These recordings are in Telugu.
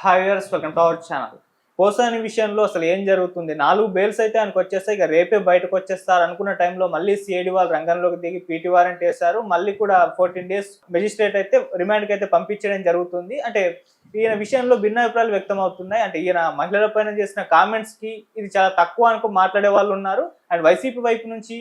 Hi viewers, welcome to our channel. Posani విషయంలో అసలు ఏం జరుగుతుంది? 4 బెయిల్స్ అయితే ఆయనకు వచ్చేస్తాయి. ఇక రేపే బయటకు వచ్చేస్తారు అనుకున్న టైంలో మళ్ళీ సిఐడి వాళ్ళు రంగంలోకి దిగి పీటీ వారెంట్ వేశారు. మళ్ళీ కూడా 14 డేస్ మెజిస్ట్రేట్ అయితే రిమాండ్కి అయితే పంపించడం జరుగుతుంది. అంటే ఈయన విషయంలో భిన్నాభిప్రాయాలు వ్యక్తం అవుతున్నాయి. అంటే ఈయన మహిళల పైన చేసిన కామెంట్స్ కి ఇది చాలా తక్కువ అనుకో మాట్లాడే వాళ్ళు ఉన్నారు. అండ్ వైసీపీ వైపు నుంచి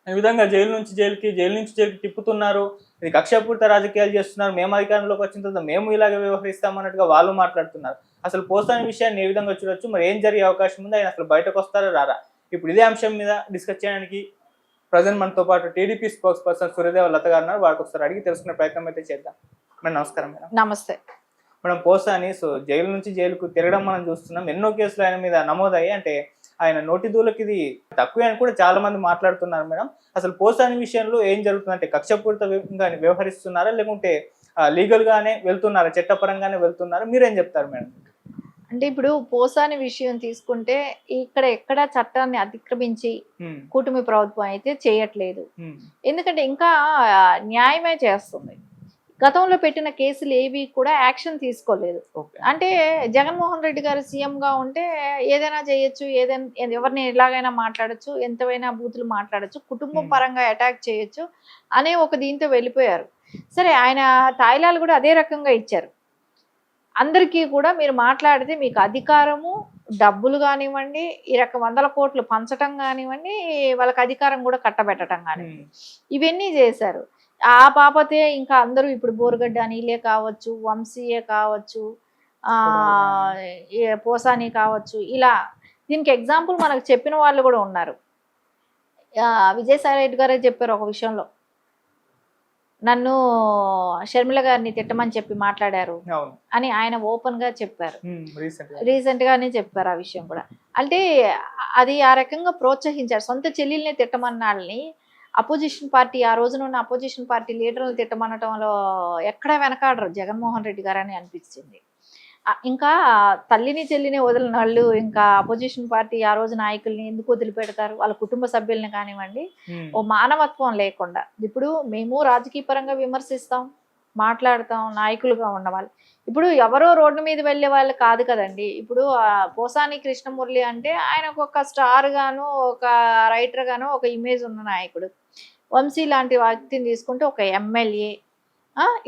ఈ విధంగా జైలు నుంచి జైలుకి తిప్పుతున్నారు. ఇది కక్షపూరిత రాజకీయాలు చేస్తున్నారు. మేము అధికారంలోకి వచ్చిన తర్వాత మేము ఇలాగే వ్యవహరిస్తామన్నట్టుగా వాళ్ళు మాట్లాడుతున్నారు. అసలు పోసాని విషయాన్ని ఏ విధంగా చూడొచ్చు, మరి ఏం జరిగే అవకాశం ఉంది, ఆయన అసలు బయటకు వస్తారా రారా? ఇప్పుడు ఇదే అంశం మీద డిస్కస్ చేయడానికి ప్రజెంట్ మనతో పాటు టీడీపీ స్పోక్స్ పర్సన్ సూర్యదేవ లత గారు ఉన్నారు. వారికి ఒకసారి అడిగి తెలుసుకునే ప్రయత్నం అయితే చేద్దాం. మేడం నమస్కారం. మేడం నమస్తే. మేడం, పోసాని జైలు నుంచి జైలుకు తిరగడం మనం చూస్తున్నాం. ఎన్నో కేసులు ఆయన మీద నమోదయ్యాయి. అంటే ఆయన నోటి దూలకి ఇది తక్కువే అని కూడా చాలా మంది మాట్లాడుతున్నారు. మేడం, అసలు పోసాని విషయంలో ఏం జరుగుతుందంటే కక్షపూరితంగా వ్యవహరిస్తున్నారా, లేకుంటే లీగల్ గానే వెళ్తున్నారా, చట్టపరంగానే వెళ్తున్నారా? మీరేం చెప్తారు మేడం? అంటే ఇప్పుడు పోసాని విషయం తీసుకుంటే ఇక్కడ ఎక్కడ చట్టాన్ని అతిక్రమించి కూటమి ప్రభుత్వం అయితే చేయట్లేదు. ఎందుకంటే ఇంకా న్యాయమే చేస్తుంది. గతంలో పెట్టిన కేసులు ఏవి కూడా యాక్షన్ తీసుకోలేదు. అంటే జగన్మోహన్ రెడ్డి గారు సీఎంగా ఉంటే ఏదైనా చేయొచ్చు, ఏదైనా ఎవరిని ఎలాగైనా మాట్లాడచ్చు, ఎంతవైనా బూతులు మాట్లాడచ్చు, కుటుంబం పరంగా అటాక్ చేయొచ్చు అనే ఒక దీంతో వెళ్ళిపోయారు. సరే, ఆయన తాయిలాలు కూడా అదే రకంగా ఇచ్చారు. అందరికీ కూడా మీరు మాట్లాడితే మీకు అధికారము, డబ్బులు కానివ్వండి, ఈ రకం 100 కోట్లు పంచటం కానివ్వండి, వాళ్ళకి అధికారం కూడా కట్టబెట్టడం కానివ్వండి, ఇవన్నీ చేశారు. ఆ పాపతే ఇంకా అందరూ ఇప్పుడు బోరుగడ్డ అనిలే కావచ్చు, వంశీయే కావచ్చు, పోసాని కావచ్చు, ఇలా దీనికి ఎగ్జాంపుల్ మనకు చెప్పిన వాళ్ళు కూడా ఉన్నారు. విజయసాయి రెడ్డి గారే చెప్పారు ఒక విషయంలో, నన్ను షర్మిల గారిని తిట్టమని చెప్పి మాట్లాడారు అని ఆయన ఓపెన్ గా చెప్పారు. రీసెంట్ గానే చెప్పారు ఆ విషయం కూడా. అంటే అది ఆ రకంగా ప్రోత్సహించారు. సొంత చెల్లెల్ని తిట్టమన్నాళ్ళని అపోజిషన్ పార్టీ, ఆ రోజునున్న అపోజిషన్ పార్టీ లీడర్లు తిట్టమనటంలో ఎక్కడా వెనకాడరు జగన్మోహన్ రెడ్డి గారు అని అనిపించింది. ఇంకా తల్లిని చెల్లిని వదిలిన వాళ్ళు ఇంకా అపోజిషన్ పార్టీ ఆ రోజు నాయకుల్ని ఎందుకు వదిలిపెడతారు? వాళ్ళ కుటుంబ సభ్యుల్ని కానివ్వండి, ఓ మానవత్వం లేకుండా. ఇప్పుడు మేము రాజకీయ పరంగా విమర్శిస్తాం, మాట్లాడతాం, నాయకులుగా ఉన్నవాళ్ళు. ఇప్పుడు ఎవరో రోడ్డు మీద వెళ్ళే వాళ్ళు కాదు కదండి. ఇప్పుడు పోసాని కృష్ణమురళి అంటే ఆయనకు ఒక స్టార్ గాను, ఒక రైటర్ గాను ఒక ఇమేజ్ ఉన్న నాయకుడు. వంశీ లాంటి వ్యక్తిని తీసుకుంటే ఒక ఎమ్మెల్యే,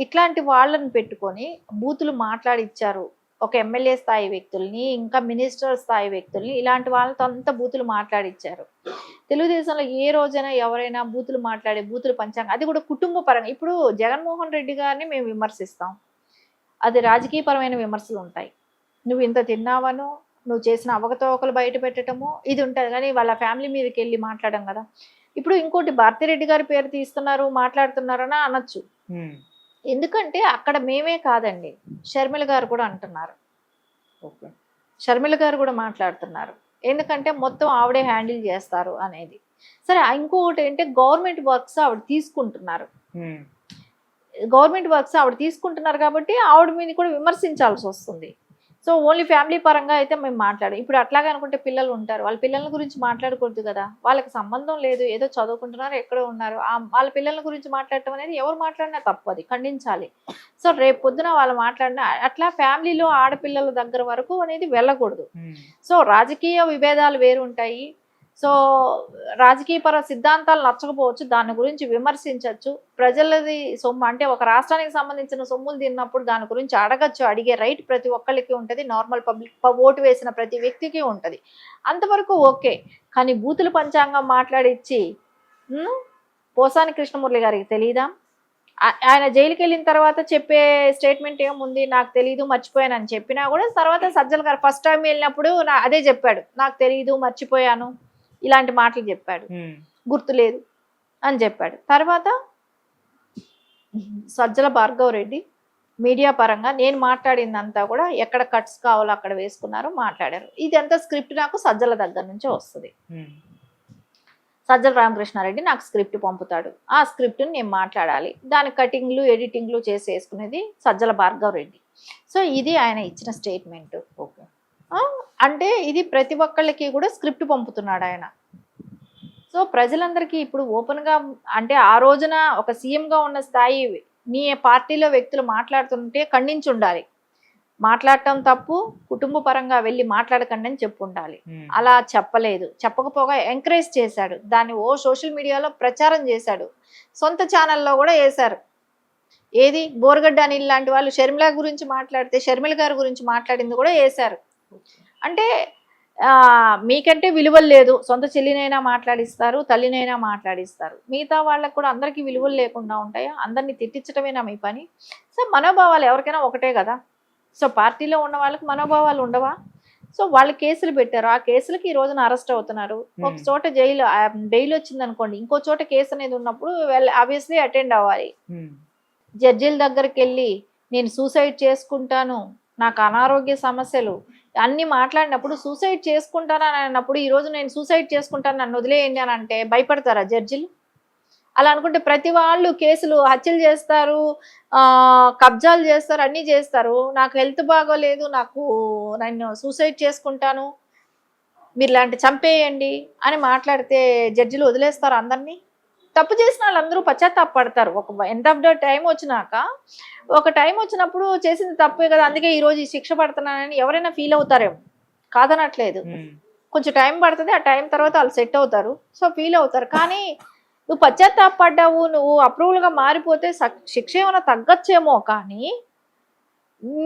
ఇట్లాంటి వాళ్ళని పెట్టుకొని బూతులు మాట్లాడిచ్చారు. ఒక ఎమ్మెల్యే స్థాయి వ్యక్తుల్ని, ఇంకా మినిస్టర్ స్థాయి వ్యక్తుల్ని, ఇలాంటి వాళ్ళతో అంతా బూతులు మాట్లాడిచ్చారు. తెలుగుదేశంలో ఏ రోజైనా ఎవరైనా బూతులు మాట్లాడే బూతులు పంచాంగ, అది కూడా కుటుంబ పరంగా. ఇప్పుడు జగన్మోహన్ రెడ్డి గారిని మేము విమర్శిస్తాం, అది రాజకీయపరమైన విమర్శలు ఉంటాయి. నువ్వు ఇంత తిన్నావను, నువ్వు చేసిన అవకతవకలు బయట పెట్టడము ఇది ఉంటుంది. కానీ వాళ్ళ ఫ్యామిలీ మీదకి వెళ్ళి మాట్లాడడం కదా. ఇప్పుడు ఇంకోటి, భారతిరెడ్డి గారి పేరు తీస్తున్నారు, మాట్లాడుతున్నారని అనొచ్చు. ఎందుకంటే అక్కడ మేమే కాదండి, షర్మిల గారు కూడా అంటున్నారు, షర్మిల గారు కూడా మాట్లాడుతున్నారు. ఎందుకంటే మొత్తం ఆవిడే హ్యాండిల్ చేస్తారు అనేది. సరే, ఇంకొకటి ఏంటంటే గవర్నమెంట్ వర్క్స్ ఆవిడ తీసుకుంటున్నారు. గవర్నమెంట్ వర్క్స్ ఆవిడ తీసుకుంటున్నారు కాబట్టి ఆవిడ మీద కూడా విమర్శించాల్సి వస్తుంది. సో ఓన్లీ ఫ్యామిలీ పరంగా అయితే మేము మాట్లాడాం. ఇప్పుడు అట్లాగే అనుకుంటే పిల్లలు ఉంటారు, వాళ్ళ పిల్లల గురించి మాట్లాడకూడదు కదా. వాళ్ళకి సంబంధం లేదు, ఏదో చదువుకుంటున్నారు, ఎక్కడో ఉన్నారు, వాళ్ళ పిల్లల గురించి మాట్లాడటం అనేది ఎవరు మాట్లాడినా తప్పు, అది ఖండించాలి. సో రేపు పొద్దున వాళ్ళు మాట్లాడినా అట్లా ఫ్యామిలీలో ఆడపిల్లల దగ్గర వరకు అనేది వెళ్ళకూడదు. సో రాజకీయ విభేదాలు వేరు ఉంటాయి. సో రాజకీయపర సిద్ధాంతాలు నచ్చకపోవచ్చు, దాని గురించి విమర్శించవచ్చు. ప్రజలది సొమ్ము, అంటే ఒక రాష్ట్రానికి సంబంధించిన సొమ్ములు తిన్నప్పుడు దాని గురించి అడగచ్చు, అడిగే రైట్ ప్రతి ఒక్కరికి ఉంటుంది. నార్మల్ పబ్లిక్ ఓటు వేసిన ప్రతి వ్యక్తికి ఉంటుంది, అంతవరకు ఓకే. కానీ బూతుల పంచాంగం మాట్లాడిచ్చి పోసాని కృష్ణమురళి గారికి తెలీదా? ఆయన జైలుకి వెళ్ళిన తర్వాత చెప్పే స్టేట్మెంట్ ఏముంది, నాకు తెలీదు, మర్చిపోయానని చెప్పినా కూడా తర్వాత సజ్జల గారు ఫస్ట్ టైం వెళ్ళినప్పుడు అదే చెప్పాడు, నాకు తెలీదు, మర్చిపోయాను, ఇలాంటి మాటలు చెప్పాడు, గుర్తులేదు అని చెప్పాడు. తర్వాత సజ్జల భార్గవ్ రెడ్డి మీడియా పరంగా నేను మాట్లాడిందంతా కూడా ఎక్కడ కట్స్ కావాలో అక్కడ వేసుకున్నారు, మాట్లాడారు. ఇదంతా స్క్రిప్ట్ నాకు సజ్జల దగ్గర నుంచే వస్తుంది. సజ్జల రామకృష్ణారెడ్డి నాకు స్క్రిప్ట్ పంపుతాడు, ఆ స్క్రిప్ట్ని నేను మాట్లాడాలి, దాని కటింగ్లు ఎడిటింగ్లు చేసి వేసుకునేది సజ్జల భార్గవ్ రెడ్డి. సో ఇది ఆయన ఇచ్చిన స్టేట్మెంట్. అంటే ఇది ప్రతి ఒక్కళ్ళకి కూడా స్క్రిప్ట్ పంపుతున్నాడు ఆయన. సో ప్రజలందరికీ ఇప్పుడు ఓపెన్గా, అంటే ఆ రోజున ఒక సీఎంగా ఉన్న స్థాయి నీ పార్టీలో వ్యక్తులు మాట్లాడుతుంటే ఖండించి ఉండాలి. మాట్లాడటం తప్పు, కుటుంబ పరంగా వెళ్ళి మాట్లాడకండి అని చెప్పు ఉండాలి. అలా చెప్పలేదు. చెప్పకపోగా ఎంకరేజ్ చేశాడు. దాన్ని సోషల్ మీడియాలో ప్రచారం చేశాడు. సొంత ఛానల్లో కూడా వేశారు. ఏది బోరగడ్డ అనిల్ లాంటి వాళ్ళు షర్మిల గురించి మాట్లాడితే షర్మిల గారి గురించి మాట్లాడింది కూడా వేశారు. అంటే మీకంటే విలువలు లేదు, సొంత చెల్లినైనా మాట్లాడిస్తారు, తల్లినైనా మాట్లాడిస్తారు. మిగతా వాళ్ళకు కూడా అందరికీ విలువలు లేకుండా ఉంటాయా? అందరినీ తిట్టించడమేనా మీ పని? సో మనోభావాలు ఎవరికైనా ఒకటే కదా. సో పార్టీలో ఉన్న వాళ్ళకి మనోభావాలు ఉండవా? సో వాళ్ళు కేసులు పెట్టారు. ఆ కేసులకి ఈ రోజున అరెస్ట్ అవుతున్నారు. ఒక చోట బెయిల్ వచ్చింది అనుకోండి, ఇంకో చోట కేసు అనేది ఉన్నప్పుడు ఆబ్వియస్లీ అటెండ్ అవ్వాలి. జడ్జిల దగ్గరికి వెళ్ళి నేను సూసైడ్ చేసుకుంటాను, నాకు అనారోగ్య సమస్యలు అన్ని మాట్లాడినప్పుడు సూసైడ్ చేసుకుంటానని అన్నప్పుడు ఈరోజు నేను సూసైడ్ చేసుకుంటాను నన్ను వదిలేయండి అని అంటే భయపడతారా జడ్జిలు? అలా అనుకుంటే ప్రతి వాళ్ళు కేసులు హత్యలు చేస్తారు, కబ్జాలు చేస్తారు, అన్నీ చేస్తారు. నాకు హెల్త్ బాగోలేదు, నన్ను సూసైడ్ చేసుకుంటాను, మీరు ఇలాంటి చంపేయండి అని మాట్లాడితే జడ్జిలు వదిలేస్తారు అందరినీ? తప్పు చేసిన వాళ్ళందరూ పశ్చాత్తాపడతారు. ఒక ఎండ్ ఆఫ్ ద టైం వచ్చినాక, ఒక టైం వచ్చినప్పుడు చేసింది తప్పే కదా, అందుకే ఈరోజు ఈ శిక్ష పడుతున్నానని ఎవరైనా ఫీల్ అవుతారేమో, కాదనట్లేదు. కొంచెం టైం పడుతుంది, ఆ టైం తర్వాత వాళ్ళు సెట్ అవుతారు, సో ఫీల్ అవుతారు. కానీ నువ్వు పశ్చాత్తాపడ్డావు, నువ్వు అప్రూవల్గా మారిపోతే శిక్ష ఏమైనా తగ్గచ్చేమో, కానీ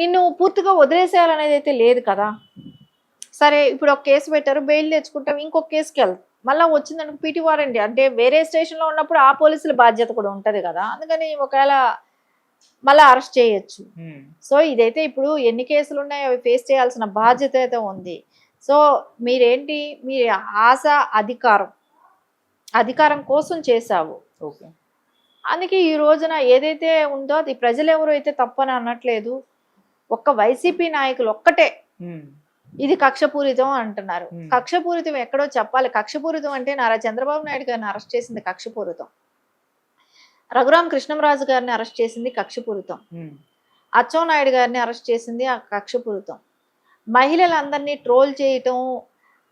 నిన్ను పూర్తిగా వదిలేసేయాలనేది అయితే లేదు కదా. సరే ఇప్పుడు ఒక కేసు పెట్టారు, బెయిల్ తెచ్చుకుంటాం, ఇంకొక కేసుకి వెళ్తాం, మళ్ళీ వచ్చిందనుకో పీటీ వారెంట్, అంటే వేరే స్టేషన్లో ఉన్నప్పుడు ఆ పోలీసుల బాధ్యత కూడా ఉంటుంది కదా. అందుకని ఒకవేళ మళ్ళీ అరెస్ట్ చేయొచ్చు. సో ఇదైతే ఇప్పుడు ఎన్ని కేసులు ఉన్నాయో అవి ఫేస్ చేయాల్సిన బాధ్యత అయితే ఉంది. సో మీరేంటి, మీ ఆశ అధికారం కోసం చేశావు. అందుకే ఈ రోజున ఏదైతే ఉందో అది ప్రజలు ఎవరు అయితే తప్పని అనట్లేదు. ఒక్క వైసీపీ నాయకులు ఒక్కటే ఇది కక్షపూరితం అంటున్నారు. కక్షపూరితం ఎక్కడో చెప్పాలి. కక్షపూరితం అంటే నారా చంద్రబాబు నాయుడు గారిని అరెస్ట్ చేసింది కక్షపూరితం, రఘురామ కృష్ణంరాజు గారిని అరెస్ట్ చేసింది కక్షపూరితం, అచ్చెన్నాయుడు గారిని అరెస్ట్ చేసింది ఆ కక్షపూరితం, మహిళలందరినీ ట్రోల్ చేయటం,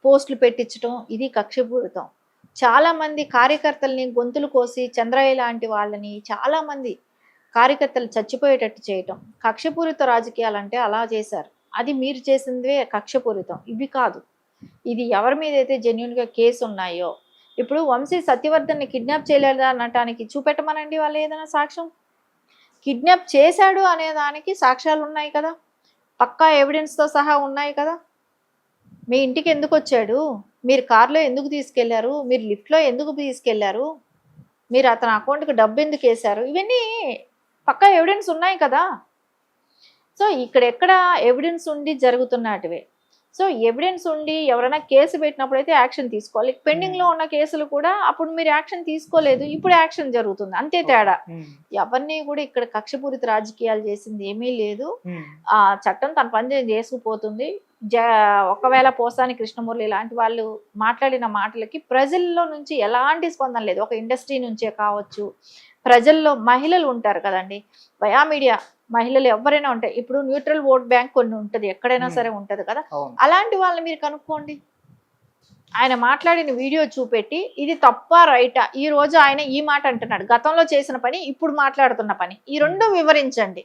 పోస్టులు పెట్టించటం ఇది కక్షపూరితం. చాలామంది కార్యకర్తల్ని గొంతులు కోసి చంద్రయ్య లాంటి వాళ్ళని చాలామంది కార్యకర్తలు చచ్చిపోయేటట్టు చేయటం కక్షపూరిత రాజకీయాలంటే అలా చేశారు. అది మీరు చేసిందే కక్షపూరితం. ఇవి కాదు, ఇది ఎవరి మీద అయితే జెన్యున్గా కేసు ఉన్నాయో, ఇప్పుడు వంశీ సత్యవర్ధన్ని కిడ్నాప్ చేయలేదా అనటానికి చూపెట్టమనండి వాళ్ళు ఏదైనా సాక్ష్యం. కిడ్నాప్ చేశాడు అనే దానికి సాక్ష్యాలు ఉన్నాయి కదా, పక్కా ఎవిడెన్స్తో సహా ఉన్నాయి కదా. మీ ఇంటికి ఎందుకు వచ్చాడు, మీరు కార్లో ఎందుకు తీసుకెళ్లారు, మీరు లిఫ్ట్లో ఎందుకు తీసుకెళ్లారు, మీరు అతని అకౌంట్కి డబ్బు ఎందుకు వేశారు, ఇవన్నీ పక్కా ఎవిడెన్స్ ఉన్నాయి కదా. సో ఇక్కడెక్కడ ఎవిడెన్స్ ఉండి జరుగుతున్నటివే. సో ఎవిడెన్స్ ఉండి ఎవరైనా కేసు పెట్టినప్పుడు అయితే యాక్షన్ తీసుకోవాలి. పెండింగ్లో ఉన్న కేసులు కూడా అప్పుడు మీరు యాక్షన్ తీసుకోలేదు, ఇప్పుడు యాక్షన్ జరుగుతుంది, అంతే తేడా. ఎవరిని కూడా ఇక్కడ కక్షపూరిత రాజకీయాలు చేసింది ఏమీ లేదు. ఆ చట్టం తన పని చేసుకుపోతుంది. ఒకవేళ పోసాని కృష్ణమురళి లాంటి వాళ్ళు మాట్లాడిన మాటలకి ప్రజల్లో నుంచి ఎలాంటి స్పందన లేదు. ఒక ఇండస్ట్రీ నుంచే కావచ్చు, ప్రజల్లో మహిళలు ఉంటారు కదండి, వయా మీడియా మహిళలు ఎవరైనా ఉంటాయి. ఇప్పుడు న్యూట్రల్ ఓట్ బ్యాంక్ కొన్ని ఉంటుంది, ఎక్కడైనా సరే ఉంటుంది కదా, అలాంటి వాళ్ళని మీరు కనుక్కోండి. ఆయన మాట్లాడిన వీడియో చూపెట్టి ఇది తప్ప రైటా, ఈ రోజు ఆయన ఈ మాట అంటున్నాడు, గతంలో చేసిన పని ఇప్పుడు మాట్లాడుతున్న పని, ఈ రెండు వివరించండి.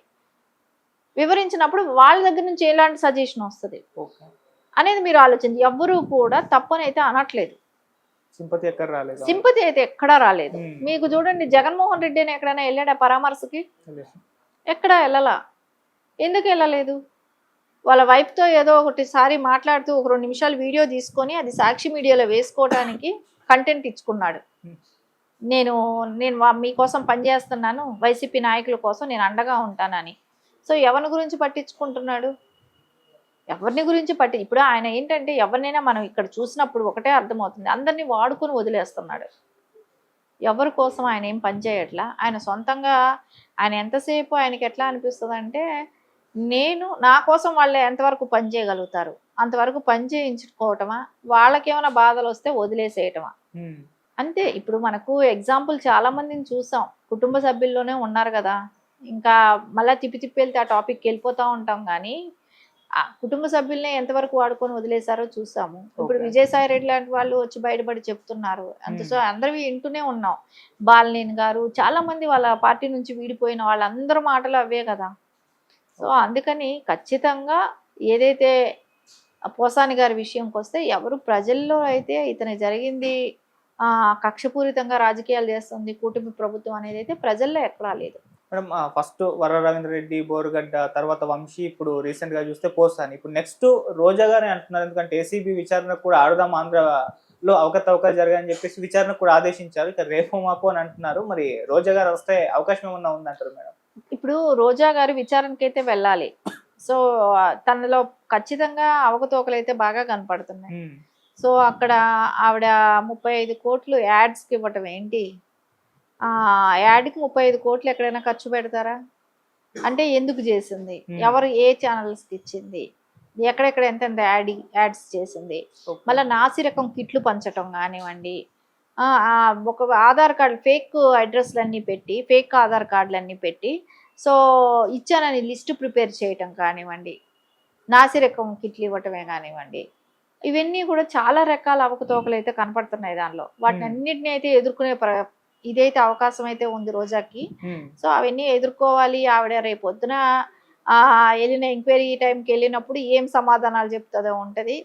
వివరించినప్పుడు వాళ్ళ దగ్గర నుంచి ఎలాంటి సజెషన్ వస్తుంది అనేది మీరు ఆలోచించి. ఎవ్వరూ కూడా తప్పనైతే అనట్లేదు, సింపతి అయితే ఎక్కడా రాలేదు. మీకు చూడండి, జగన్మోహన్ రెడ్డి అని ఎక్కడైనా వెళ్ళాడా పరామర్శకి? ఎక్కడా వెళ్ళలా. ఎందుకు వెళ్ళలేదు? వాళ్ళ వైఫ్తో ఏదో ఒకటిసారి మాట్లాడుతూ ఒక 2 నిమిషాలు వీడియో తీసుకొని అది సాక్షి మీడియాలో వేసుకోవడానికి కంటెంట్ ఇచ్చుకున్నాడు. నేను మీకోసం పనిచేస్తున్నాను, వైసీపీ నాయకుల కోసం నేను అండగా ఉంటానని. సో ఎవరి గురించి పట్టించుకుంటున్నాడు? ఎవరిని గురించి ఇప్పుడు ఆయన ఏంటంటే ఎవరినైనా మనం ఇక్కడ చూసినప్పుడు ఒకటే అర్థమవుతుంది, అందరినీ వాడుకొని వదిలేస్తున్నాడు. ఎవరి కోసం ఆయన ఏం పని చేయట్లా. ఆయన సొంతంగా ఆయన ఎంతసేపు ఆయనకి ఎట్లా అనిపిస్తుంది అంటే, నా కోసం వాళ్ళు ఎంతవరకు పని చేయగలుగుతారు అంతవరకు పని చేయించుకోవటమా, వాళ్ళకేమైనా బాధలు వస్తే వదిలేసేయటమా, అంతే. ఇప్పుడు మనకు ఎగ్జాంపుల్ చాలా మందిని చూసాం, కుటుంబ సభ్యుల్లోనే ఉన్నారు కదా. ఇంకా మళ్ళీ తిప్పి వెళ్తే ఆ టాపిక్కి వెళ్ళిపోతూ ఉంటాం. కానీ ఆ కుటుంబ సభ్యుల్ని ఎంతవరకు వాడుకొని వదిలేశారో చూసాము. ఇప్పుడు విజయసాయి రెడ్డి లాంటి వాళ్ళు వచ్చి బయటపడి చెప్తున్నారు. సో అందరివి వింటూనే ఉన్నాం. బాలినేని గారు, చాలా మంది వాళ్ళ పార్టీ నుంచి వీడిపోయిన వాళ్ళందరూ మాటలు అవే కదా. సో అందుకని ఖచ్చితంగా ఏదైతే పోసాని గారి విషయంకి వస్తే ఎవరు ప్రజల్లో అయితే ఇతని జరిగింది కక్షపూరితంగా రాజకీయాలు చేస్తుంది కూటమి ప్రభుత్వం అనేది అయితే ప్రజల్లో ఎక్కడా లేదు. మేడం ఫస్ట్ వర రవీంద్ర రెడ్డి, బోరుగడ్డ, తర్వాత వంశీ, ఇప్పుడు రీసెంట్ గా చూస్తే పోసాని, ఇప్పుడు నెక్స్ట్ రోజా గారే అంటున్నారు. ఎందుకంటే ఏసీబీ విచారణకు కూడా ఆడుదాం ఆంధ్రలో అవకతవకలు జరిగాయని చెప్పేసి విచారణకు కూడా ఆదేశించారు. ఇక రేపు మాపు అని అంటున్నారు. మరి రోజా గారు వస్తే అవకాశం ఏమన్నా ఉందంటారు మేడం? ఇప్పుడు రోజా గారు విచారణకైతే వెళ్ళాలి. సో తనలో ఖచ్చితంగా అవకతవకలు అయితే బాగా కనపడుతున్నాయి. సో అక్కడ ఆవిడ 35 కోట్లు యాడ్స్కి ఇవ్వటం ఏంటి? యాడ్కి 35 కోట్లు ఎక్కడైనా ఖర్చు పెడతారా? అంటే ఎందుకు చేసింది, ఎవరు ఏ ఛానల్స్కి ఇచ్చింది, ఎక్కడెక్కడ ఎంతెంత యాడ్స్ చేసింది, మళ్ళీ నాసిరకం కిట్లు పంచటం కానివ్వండి, ఒక ఆధార్ కార్డు ఫేక్ అడ్రస్లన్నీ పెట్టి ఫేక్ ఆధార్ కార్డులన్నీ పెట్టి సో ఇచ్చానని లిస్టు ప్రిపేర్ చేయటం కానివ్వండి, నాసిరకం కిట్లు ఇవ్వటమే కానివ్వండి, ఇవన్నీ కూడా చాలా రకాల అవకతవకలు అయితే కనపడుతున్నాయి దానిలో. వాటిని అన్నిటిని అయితే ఎదుర్కొనే ఇదైతే అవకాశం అయితే ఉంది రోజాకి. సో అవన్నీ ఎదుర్కోవాలి. ఆవిడ రేపు పొద్దున వెళ్ళిన ఎంక్వైరీ టైంకి వెళ్ళినప్పుడు ఏం సమాధానాలు చెప్తుందో ఉంటది.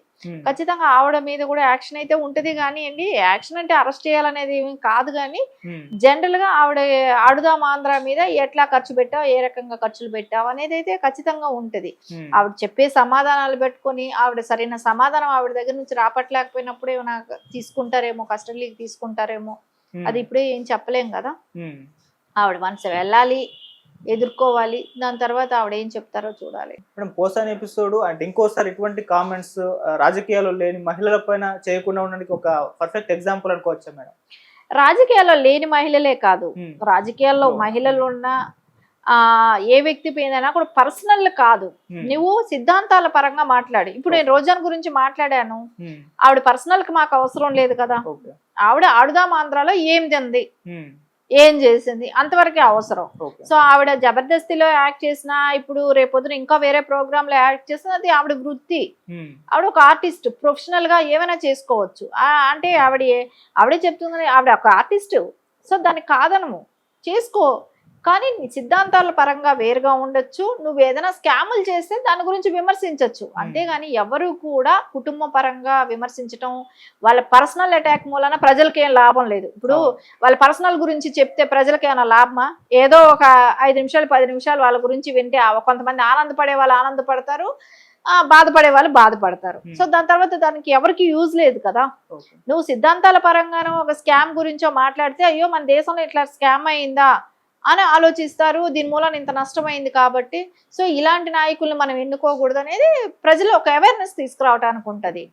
ఖచ్చితంగా ఆవిడ మీద కూడా యాక్షన్ అయితే ఉంటది. కానీ అండి యాక్షన్ అంటే అరెస్ట్ చేయాలనేది ఏమి కాదు, కానీ జనరల్ గా ఆవిడ ఆడుదాం ఆంధ్ర మీద ఎట్లా ఖర్చు పెట్టావు, ఏ రకంగా ఖర్చులు పెట్టావు అనేది అయితే ఖచ్చితంగా ఉంటది. ఆవిడ చెప్పే సమాధానాలు పెట్టుకొని ఆవిడ సరైన సమాధానం ఆవిడ దగ్గర నుంచి రాపట్లేకపోయినప్పుడు ఏమైనా తీసుకుంటారేమో, కస్టడీకి తీసుకుంటారేమో, అది ఇప్పుడే ఏం చెప్పలేం కదా. ఆవిడ మనసు వెళ్ళాలి, ఎదుర్కోవాలి. దాని తర్వాత ఆవిడ ఏం చెప్తారో చూడాలి. మేడం పోసాని ఎపిసోడ్ అంటే ఇంకోసారి ఇటువంటి కామెంట్స్ రాజకీయాల్లో లేని మహిళల పైన చేయకుండా ఉండడానికి ఒక పర్ఫెక్ట్ ఎగ్జాంపుల్ అనుకోవచ్చా మేడం? రాజకీయాల్లో లేని మహిళలే కాదు, రాజకీయాల్లో మహిళలు ఉన్న ఏ వ్యక్తి పైన కూడా పర్సనల్ కాదు, నువ్వు సిద్ధాంతాల పరంగా మాట్లాడు. ఇప్పుడు నేను రోజాన్ గురించి మాట్లాడాను, ఆవిడ పర్సనల్ కి మాకు అవసరం లేదు కదా. ఆవిడ ఆడుదాం ఆంధ్రాలో ఏం తింది, ఏం చేసింది, అంతవరకే అవసరం. సో ఆవిడ జబర్దస్తిలో యాక్ట్ చేసినా, ఇప్పుడు రేపొద్దున ఇంకా వేరే ప్రోగ్రామ్ లో యాక్ట్ చేసినా అది ఆవిడ వృత్తి. ఆవిడ ఒక ఆర్టిస్ట్, ప్రొఫెషనల్ గా ఏమైనా చేసుకోవచ్చు. అంటే ఆవిడే చెప్తుంది ఆవిడ ఒక ఆర్టిస్ట్. సో దాన్ని కాదనము, చేసుకో, కానీ నీ సిద్ధాంతాల పరంగా వేరుగా ఉండొచ్చు. నువ్వు ఏదైనా స్కాములు చేస్తే దాని గురించి విమర్శించవచ్చు. అంతేగాని ఎవరు కూడా కుటుంబ పరంగా విమర్శించటం, వాళ్ళ పర్సనల్ అటాక్ మూలన ప్రజలకి ఏం లాభం లేదు. ఇప్పుడు వాళ్ళ పర్సనల్ గురించి చెప్తే ప్రజలకి ఏమైనా లాభమా? ఏదో ఒక 5 నిమిషాలు 10 నిమిషాలు వాళ్ళ గురించి వింటే కొంతమంది ఆనందపడే వాళ్ళు ఆనందపడతారు, బాధపడే వాళ్ళు బాధపడతారు. సో దాని తర్వాత దానికి ఎవరికి యూజ్ లేదు కదా. నువ్వు సిద్ధాంతాల పరంగానో ఒక స్కామ్ గురించో మాట్లాడితే అయ్యో మన దేశంలో ఇట్లా స్కామ్ అయిందా అని ఆలోచిస్తారు, దీని మూలన ఇంత నష్టమైంది కాబట్టి. సో ఇలాంటి నాయకులను మనం ఎన్నుకోకూడదు అనేది ప్రజలు ఒక అవేర్నెస్ తీసుకురావడానికి ఉంటుంది.